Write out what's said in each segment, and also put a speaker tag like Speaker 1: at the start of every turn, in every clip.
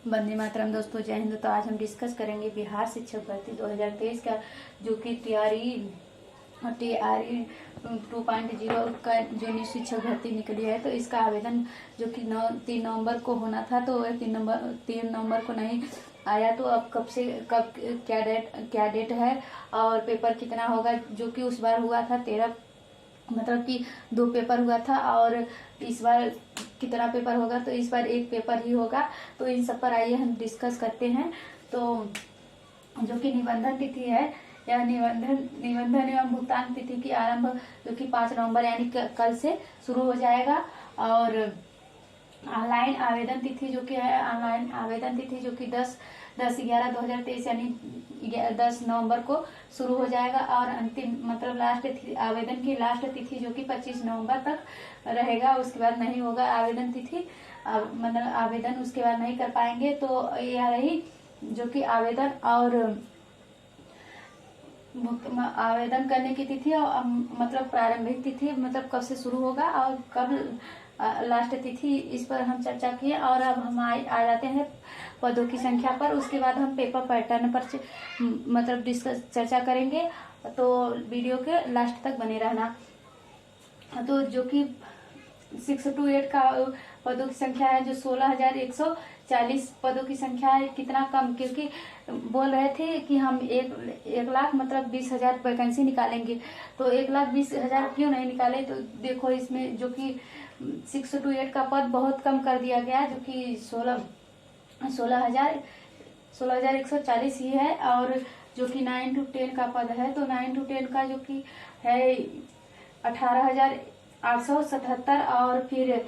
Speaker 1: वंदे मातरम। दोस्तों जय हिंद। तो आज हम डिस्कस करेंगे बिहार शिक्षक भर्ती 2023 का, जो कि टीआरई 2.0 का जो न्यू शिक्षक भर्ती निकली है। तो इसका आवेदन जो कि 3 नवंबर को होना था, तो 3 नवंबर को नहीं आया। तो अब कब क्या डेट है और पेपर कितना होगा, जो कि उस बार हुआ था 13, मतलब कि 2 पेपर हुआ था, और इस बार कितना पेपर होगा। तो इस बार 1 पेपर ही होगा। तो इन सब पर आइए हम डिस्कस करते हैं। तो जो कि निबंधन तिथि है, यह निबंधन एवं भुगतान तिथि की आरंभ जो कि 5 नवंबर यानी कल से शुरू हो जाएगा। और ऑनलाइन आवेदन तिथि जो कि है, ऑनलाइन आवेदन तिथि जो कि 10/11/2023 यानी 10 नवंबर को शुरू हो जाएगा। और अंतिम मतलब आवेदन की लास्ट तिथि जो कि 25 नवंबर तक रहेगा। उसके बाद नहीं होगा आवेदन तिथि, मतलब आवेदन उसके बाद नहीं कर पाएंगे। तो यह रही जो कि आवेदन और आवेदन करने की तिथि और मतलब प्रारंभिक तिथि, मतलब कब से शुरू होगा और कब लास्ट तिथि, इस पर हम चर्चा किए। और अब हम आ जाते हैं पदों की संख्या पर। उसके बाद हम पेपर पैटर्न पर मतलब डिस्कस चर्चा करेंगे। तो वीडियो के लास्ट तक बने रहना। तो जो कि 6 to 8 का पदों की संख्या है, जो 16,140 पदों की संख्या है। कितना कम, क्योंकि बोल रहे थे कि हम 1 लाख मतलब 20,000 वैकेंसी निकालेंगे। तो 1,20,000 क्यों नहीं निकाले। तो देखो इसमें जो कि 6 to 8 का पद बहुत कम कर दिया गया, जो कि 16,140 ही है। और जो कि 9 to 10 का पद है, तो 9 to 10 का जो कि है 18,877। और फिर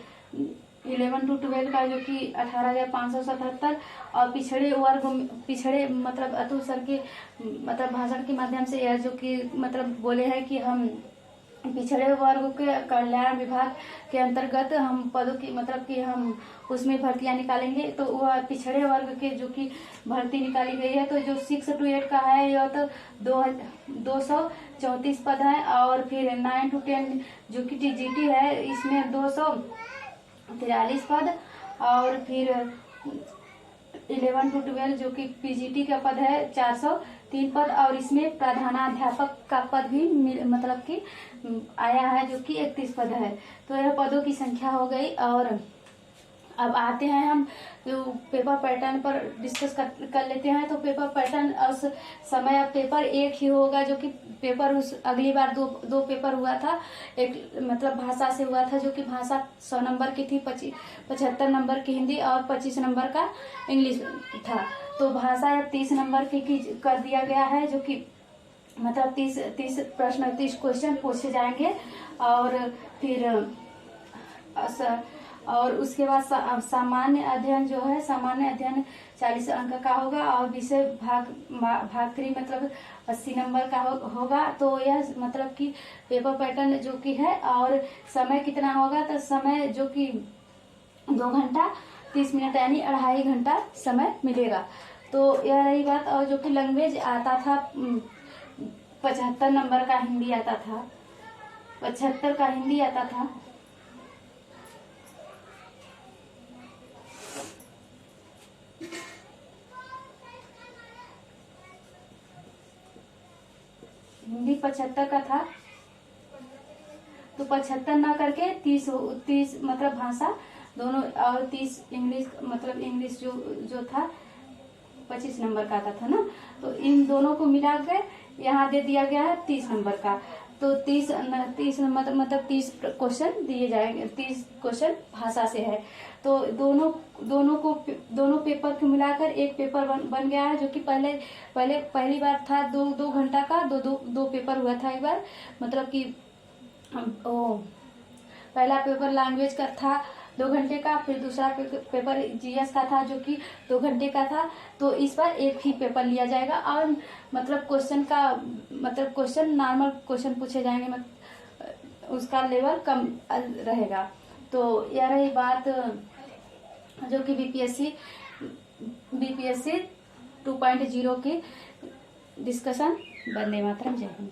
Speaker 1: 11 to 12 का जो कि 18,577। और पिछड़े मतलब अतुल सर के मतलब भाषण के माध्यम से यह जो कि मतलब बोले हैं कि हम पिछड़े वर्ग के कल्याण विभाग के अंतर्गत हम पदों की मतलब कि हम उसमें भर्तियां निकालेंगे। तो वह पिछड़े वर्ग के जो कि भर्ती निकाली गई है। तो जो 6 to 8 का है, यह तो 234 पद है। और फिर 9 to 10 जो कि टीजीटी है, इसमें 243 पद। और फिर 11 to 12 जो कि पीजीटी का पद है 403 पद। और इसमें प्रधानाध्यापक का पद भी मतलब कि आया है, जो कि 31 पद है। तो यह पदों की संख्या हो गई। और अब आते हैं हम जो पेपर पैटर्न पर डिस्कस कर लेते हैं। तो पेपर पैटर्न और समय, अब पेपर एक ही होगा, जो कि पेपर उस अगली बार दो पेपर हुआ था। एक मतलब भाषा से हुआ था, जो कि भाषा 100 नंबर की थी, 75 नंबर की हिंदी और 25 नंबर का इंग्लिश था। तो भाषा अब 30 नंबर की कर दिया गया है, जो कि मतलब 30 प्रश्न 30 क्वेश्चन पूछे जाएंगे। और फिर और उसके बाद सामान्य अध्ययन जो है, सामान्य अध्ययन 40 अंक का होगा। और विषय भाग 3 मतलब 80 नंबर का होगा। तो यह मतलब कि पेपर पैटर्न जो कि है। और समय कितना होगा, तो समय जो कि 2 घंटा 30 मिनट यानी 2.5 घंटा समय मिलेगा। तो यह रही बात। और जो कि लैंग्वेज आता था 75 नंबर का हिंदी आता था, 75 का हिंदी आता था। हिंदी 75 का था, तो 75 ना करके 30 मतलब भाषा दोनों, और 30 इंग्लिश मतलब इंग्लिश जो था 25 नंबर का आता था ना। तो इन दोनों को मिला के यहाँ दे दिया गया है 30 नंबर का। तो 30 मतलब 30 क्वेश्चन दिए जाएंगे। 30 क्वेश्चन भाषा से है। तो दोनों पेपर को मिलाकर एक पेपर बन गया है, जो कि पहली बार था 2 घंटा का, दो पेपर हुआ था एक बार। मतलब कि पहला पेपर लैंग्वेज का था 2 घंटे का, फिर दूसरा पेपर जीएस का था, जो कि 2 घंटे का था। तो इस बार एक ही पेपर लिया जाएगा। और मतलब क्वेश्चन नॉर्मल क्वेश्चन पूछे जाएंगे, उसका लेवल कम रहेगा। तो यह रही बात जो कि बीपीएससी 2.0 की डिस्कशन। वंदे मातरम। जय हिंद।